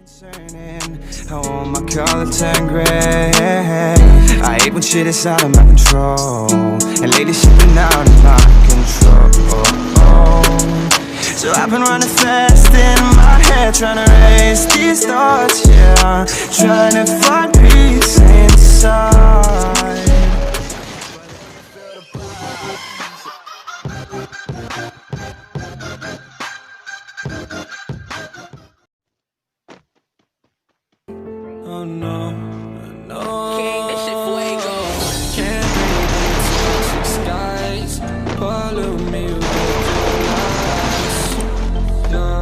I want my color turn gray. I hate when shit is out of my control, and lately shit been out of my control. So I've been running fast in my head, trying to erase these thoughts, yeah, trying to find peace inside. Oh no, no. King, this shit fuego. Can't breathe in toxic skies. Pollute me with your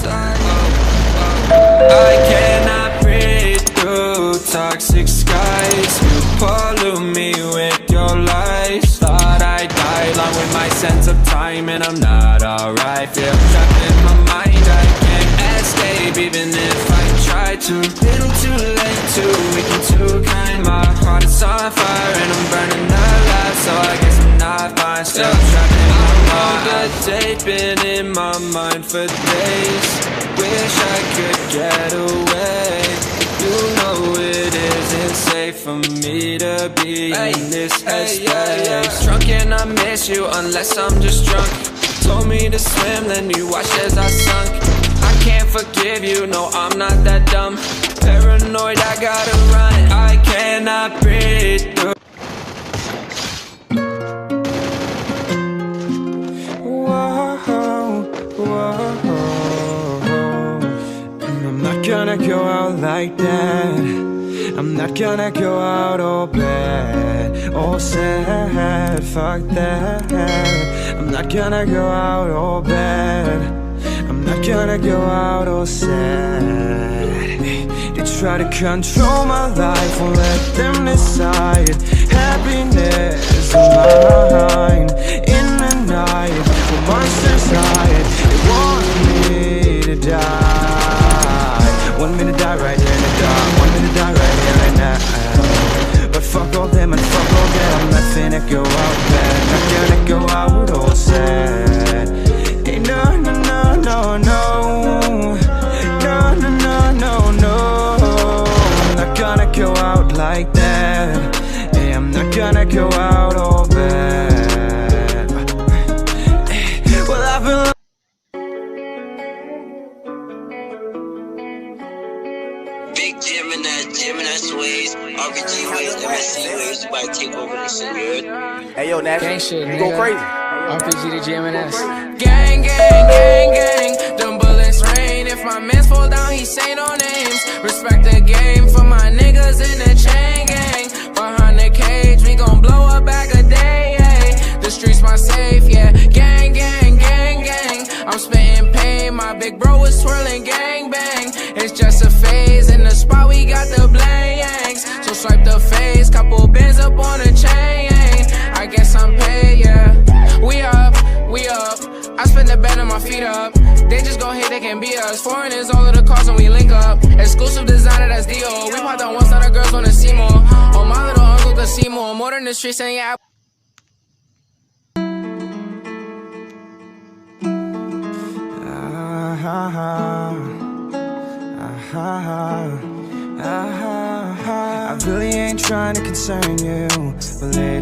lies. I cannot breathe through toxic skies. You pollute me with your lies. Thought I died along with my sense of time, and I'm not alright. Feel trapped in my mind, I can't escape even if I try to. Little too late, too weak and too kind. My heart is on fire and I'm burning alive, so I guess I'm not fine. Still trapped in my mind. The day been in my mind for days. Wish I could get away. You know it isn't safe for me to be in this headspace. Drunk and I miss you unless I'm just drunk. Told me to swim, then you watched as I sunk. I can't forgive you, no, I'm not that dumb. Paranoid, I gotta run. I cannot breathe through. Whoa, whoa. And I'm not gonna go out like that. I'm not gonna go out all bad, all sad, fuck that. I'm not gonna go out all bad. I'm not gonna go out all sad. They try to control my life, won't let them decide. Happiness is mine. In the night, when monsters hide, they want me to die. Want me to die right here in the dark. Want me to die right here right now. But fuck all them and fuck all that. I'm not finna go out bad. Not gonna go out all sad. Hey, no, no, no, no, no. No, no, no, no, no. I'm not gonna go out like that. Hey, I'm not gonna go out all bad. Well, I've been Big Gemini Sways, RPG Ways, MSC Ways, you might take over this shit, you heard? Hey yo, Nash, Gang shit, you nigga. go crazy. RPG to GMNS. Gang, gang, gang, gang. Them bullets rain. If my mans fall down, he say no names. Respect the game for my niggas in the chain gang. Behind the cage, we gon' blow a bag a day. Hey. The streets my safe, yeah. Gang, gang, gang, gang. I'm spitting pain. My big bro is twirling gang bang. It's just a phase. In the spot, we got the blangs. So swipe the face. Couple bands up on the chain. I guess I'm paid, yeah. We up, we up. I spend the bed on my feet up. They just gon' hate, they can be us. Foreigners, all of the cars when we link up. Exclusive designer, that's Dio. We popped on one side, of girls wanna see more. Oh, my little uncle could see more. More than the streets, and yeah. I really ain't trying to concern you, but lately